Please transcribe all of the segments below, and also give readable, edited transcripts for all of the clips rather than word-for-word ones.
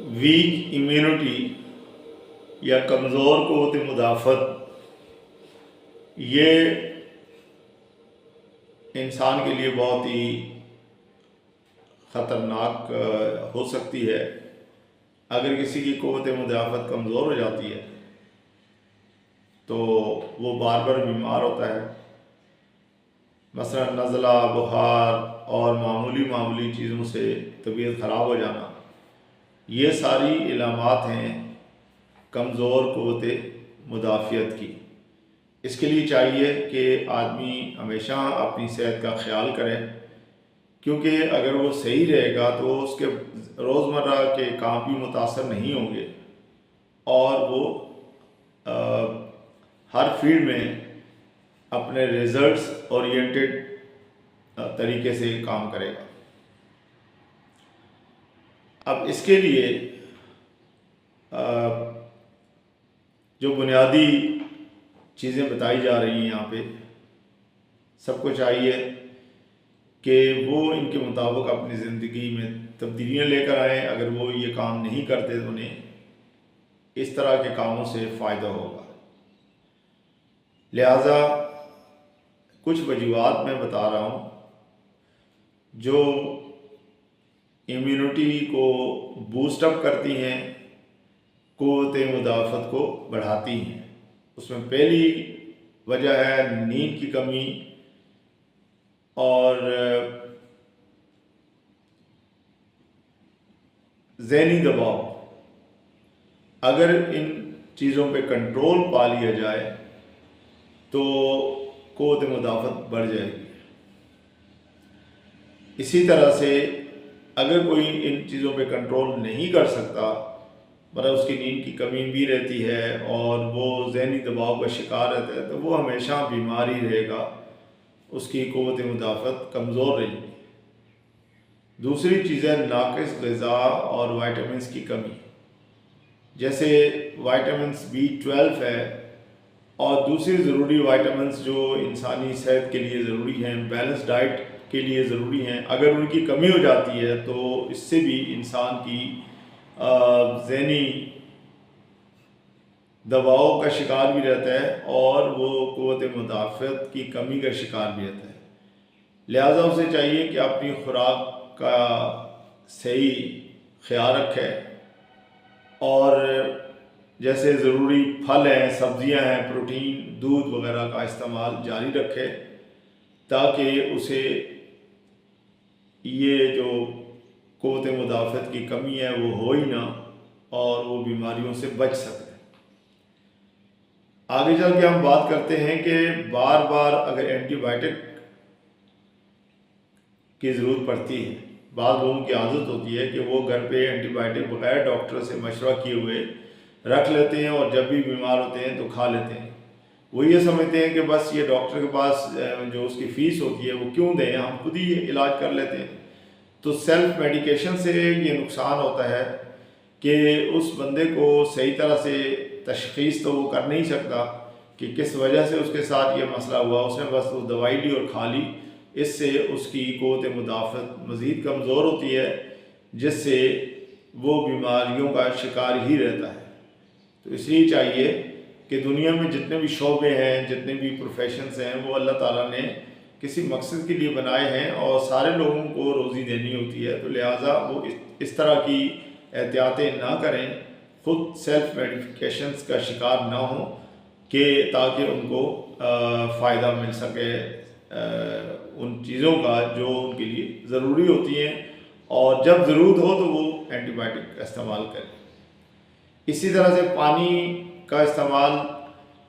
Week immunity یا کمزور قوت مدافعت یہ انسان کے لیے بہت ہی خطرناک ہو سکتی ہے۔ اگر کسی کی قوت مدافعت کمزور ہو جاتی ہے تو وہ بار بار بیمار ہوتا ہے، مثلا نزلہ، بخار اور معمولی چیزوں سے طبیعت خراب ہو جانا، یہ ساری علامات ہیں کمزور قوت مدافعت کی۔ اس کے لیے چاہیے کہ آدمی ہمیشہ اپنی صحت کا خیال کرے، کیونکہ اگر وہ صحیح رہے گا تو اس کے روزمرہ کے کام بھی متاثر نہیں ہوں گے اور وہ ہر فیلڈ میں اپنے ریزلٹس اورینٹڈ طریقے سے کام کرے گا۔ اب اس کے لیے جو بنیادی چیزیں بتائی جا رہی ہیں یہاں پہ، سب کو چاہیے کہ وہ ان کے مطابق اپنی زندگی میں تبدیلیاں لے کر آئیں۔ اگر وہ یہ کام نہیں کرتے تو انہیں اس طرح کے کاموں سے فائدہ ہوگا۔ لہٰذا کچھ وجوہات میں بتا رہا ہوں جو امیونٹی کو بوسٹ اپ کرتی ہیں، قوت مدافعت کو بڑھاتی ہیں۔ اس میں پہلی وجہ ہے نیند کی کمی اور ذہنی دباؤ۔ اگر ان چیزوں پہ کنٹرول پا لیا جائے تو قوت مدافعت بڑھ جائے گی۔ اسی طرح سے اگر کوئی ان چیزوں پہ کنٹرول نہیں کر سکتا، مطلب اس کی نیند کی کمی بھی رہتی ہے اور وہ ذہنی دباؤ کا شکار رہتا ہے، تو وہ ہمیشہ بیمار ہی رہے گا، اس کی قوت مدافعت کمزور رہے گی۔ دوسری چیز ہے ناقص غذا اور وائٹامنس کی کمی، جیسے وائٹامنس B12 ہے اور دوسری ضروری وائٹامنس جو انسانی صحت کے لیے ضروری ہیں، بیلنس ڈائٹ کے لیے ضروری ہیں، اگر ان کی کمی ہو جاتی ہے تو اس سے بھی انسان کی ذہنی دباؤ کا شکار بھی رہتا ہے اور وہ قوت مدافعت کی کمی کا شکار بھی رہتا ہے۔ لہٰذا اسے چاہیے کہ اپنی خوراک کا صحیح خیال رکھے اور جیسے ضروری پھل ہیں، سبزیاں ہیں، پروٹین، دودھ وغیرہ کا استعمال جاری رکھے تاکہ اسے یہ جو قوت مدافعت کی کمی ہے وہ ہو ہی نہ اور وہ بیماریوں سے بچ سکے۔ آگے چل کے ہم بات کرتے ہیں کہ بار بار اگر اینٹی بائیوٹک کی ضرورت پڑتی ہے، بعض لوگوں کی عادت ہوتی ہے کہ وہ گھر پہ اینٹی بائیوٹک بغیر ڈاکٹر سے مشورہ کیے ہوئے رکھ لیتے ہیں اور جب بھی بیمار ہوتے ہیں تو کھا لیتے ہیں۔ وہ یہ سمجھتے ہیں کہ بس یہ ڈاکٹر کے پاس جو اس کی فیس ہوتی ہے وہ کیوں دیں، ہم خود ہی علاج کر لیتے ہیں۔ تو سیلف میڈیکیشن سے یہ نقصان ہوتا ہے کہ اس بندے کو صحیح طرح سے تشخیص تو وہ کر نہیں سکتا کہ کس وجہ سے اس کے ساتھ یہ مسئلہ ہوا، اس نے بس وہ دوائی لی اور کھا لی، اس سے اس کی قوت مدافعت مزید کمزور ہوتی ہے جس سے وہ بیماریوں کا شکار ہی رہتا ہے۔ تو اس لیے چاہیے کہ دنیا میں جتنے بھی شعبے ہیں، جتنے بھی پروفیشنز ہیں، وہ اللہ تعالیٰ نے کسی مقصد کے لیے بنائے ہیں اور سارے لوگوں کو روزی دینی ہوتی ہے، تو لہٰذا وہ اس طرح کی احتیاطیں نہ کریں، خود سیلف میڈیکیشنز کا شکار نہ ہوں کہ تاکہ ان کو فائدہ مل سکے ان چیزوں کا جو ان کے لیے ضروری ہوتی ہیں، اور جب ضرورت ہو تو وہ اینٹی بائیوٹک کا استعمال کریں۔ اسی طرح سے پانی کا استعمال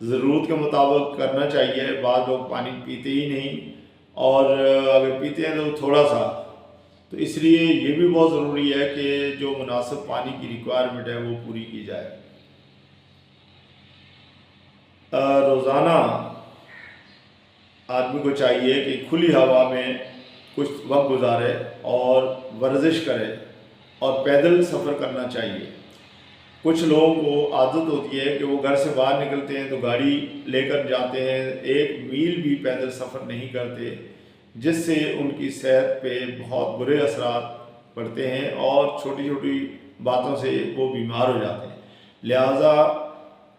ضرورت کے مطابق کرنا چاہیے۔ بعض لوگ پانی پیتے ہی نہیں اور اگر پیتے ہیں تو تھوڑا سا، تو اس لیے یہ بھی بہت ضروری ہے کہ جو مناسب پانی کی ریکوائرمنٹ ہے وہ پوری کی جائے۔ روزانہ آدمی کو چاہیے کہ کھلی ہوا میں کچھ وقت گزارے اور ورزش کرے اور پیدل سفر کرنا چاہیے۔ کچھ لوگوں کو عادت ہوتی ہے کہ وہ گھر سے باہر نکلتے ہیں تو گاڑی لے کر جاتے ہیں، 1 میل بھی پیدل سفر نہیں کرتے، جس سے ان کی صحت پہ بہت برے اثرات پڑتے ہیں اور چھوٹی چھوٹی باتوں سے وہ بیمار ہو جاتے ہیں۔ لہٰذا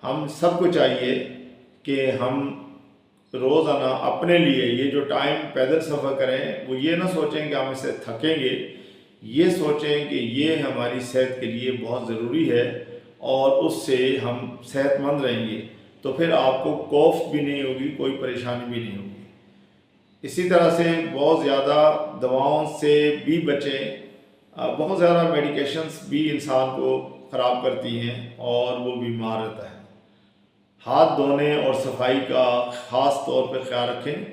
ہم سب کو چاہیے کہ ہم روزانہ اپنے لیے یہ جو ٹائم پیدل سفر کریں وہ یہ نہ سوچیں کہ ہم اس سے تھکیں گے، یہ سوچیں کہ یہ ہماری صحت کے لیے بہت ضروری ہے اور اس سے ہم صحت مند رہیں گے، تو پھر آپ کو کوف بھی نہیں ہوگی، کوئی پریشانی بھی نہیں ہوگی۔ اسی طرح سے بہت زیادہ دواؤں سے بھی بچیں، بہت زیادہ میڈیکیشنز بھی انسان کو خراب کرتی ہیں اور وہ بیمار رہتا ہے۔ ہاتھ دھونے اور صفائی کا خاص طور پہ خیال رکھیں۔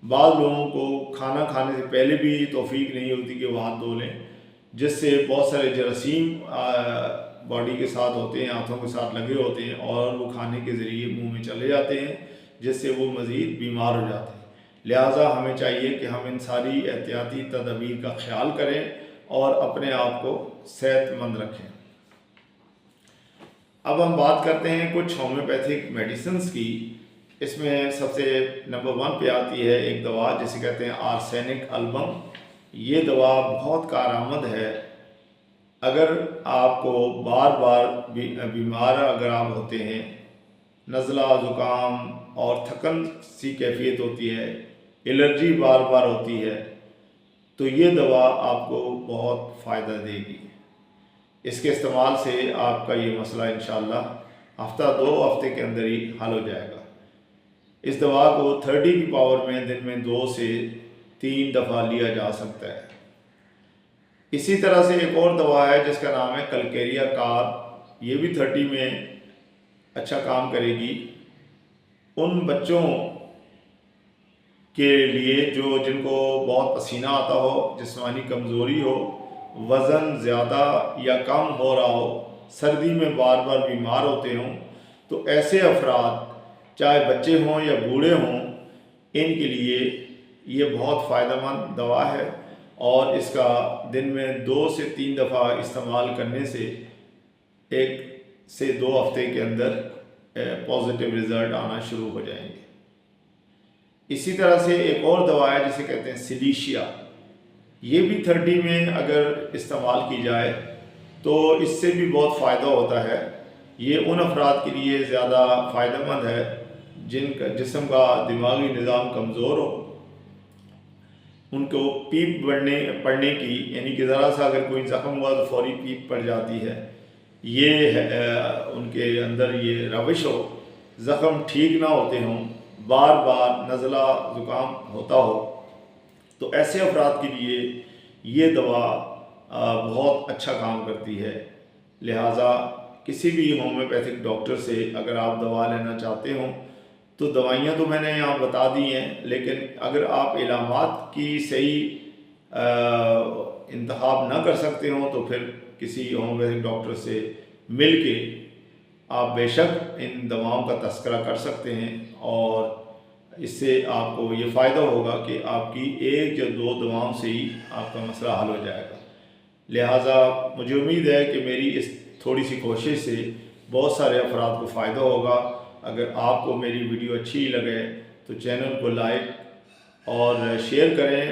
بعض لوگوں کو کھانا کھانے سے پہلے بھی توفیق نہیں ہوتی کہ وہ ہاتھ دھو لیں، جس سے بہت سارے جراثیم باڈی کے ساتھ ہوتے ہیں، ہاتھوں کے ساتھ لگے ہوتے ہیں اور وہ کھانے کے ذریعے منہ میں چلے جاتے ہیں، جس سے وہ مزید بیمار ہو جاتے ہیں۔ لہٰذا ہمیں چاہیے کہ ہم ان ساری احتیاطی تدابیر کا خیال کریں اور اپنے آپ کو صحت مند رکھیں۔ اب ہم بات کرتے ہیں کچھ ہومیوپیتھک میڈیسنز کی۔ اس میں سب سے نمبر 1 پہ آتی ہے ایک دوا جسے کہتے ہیں آرسینک البم۔ یہ دوا بہت کارآمد ہے۔ اگر آپ کو بار بار بیمار اگر آپ ہوتے ہیں، نزلہ، زکام اور تھکن سی کیفیت ہوتی ہے، الرجی بار بار ہوتی ہے، تو یہ دوا آپ کو بہت فائدہ دے گی۔ اس کے استعمال سے آپ کا یہ مسئلہ انشاءاللہ ہفتہ 2 ہفتے کے اندر ہی حل ہو جائے گا۔ اس دوا کو 30 کی پاور میں دن میں 2 سے 3 دفعہ لیا جا سکتا ہے۔ اسی طرح سے ایک اور دوا ہے جس کا نام ہے کلکیریا کارب۔ یہ بھی 30 میں اچھا کام کرے گی۔ ان بچوں کے لیے جن کو بہت پسینہ آتا ہو، جسمانی کمزوری ہو، وزن زیادہ یا کم ہو رہا ہو، سردی میں بار بار بیمار ہوتے ہوں، تو ایسے افراد چاہے بچے ہوں یا بوڑھے ہوں، ان کے لیے یہ بہت فائدہ مند دوا ہے اور اس کا دن میں 2 سے 3 دفعہ استعمال کرنے سے 1 سے 2 ہفتے کے اندر پازیٹیو رزلٹ آنا شروع ہو جائیں گے۔ اسی طرح سے ایک اور دوا ہے جسے کہتے ہیں سلیشیا۔ یہ بھی 30 میں اگر استعمال کی جائے تو اس سے بھی بہت فائدہ ہوتا ہے۔ یہ ان افراد کے لیے زیادہ فائدہ مند ہے جن کا جسم کا دماغی نظام کمزور ہو، ان کو پیپ پڑنے کی، یعنی کہ ذرا سا اگر کوئی زخم ہوا تو فوری پیپ پڑ جاتی ہے، یہ ان کے اندر یہ روش ہو، زخم ٹھیک نہ ہوتے ہوں، بار بار نزلہ زکام ہوتا ہو، تو ایسے افراد کے لیے یہ دوا بہت اچھا کام کرتی ہے۔ لہٰذا کسی بھی ہومیوپیتھک ڈاکٹر سے اگر آپ دوا لینا چاہتے ہوں تو دوائیاں تو میں نے یہاں بتا دی ہیں، لیکن اگر آپ علامات کی صحیح انتخاب نہ کر سکتے ہوں تو پھر کسی ہومیوپیتھک ڈاکٹر سے مل کے آپ بے شک ان دواؤں کا تذکرہ کر سکتے ہیں، اور اس سے آپ کو یہ فائدہ ہوگا کہ آپ کی 1 یا 2 دواؤں سے ہی آپ کا مسئلہ حل ہو جائے گا۔ لہٰذا مجھے امید ہے کہ میری اس تھوڑی سی کوشش سے بہت سارے افراد کو فائدہ ہوگا۔ اگر آپ کو میری ویڈیو اچھی لگے تو چینل کو لائک اور شیئر کریں۔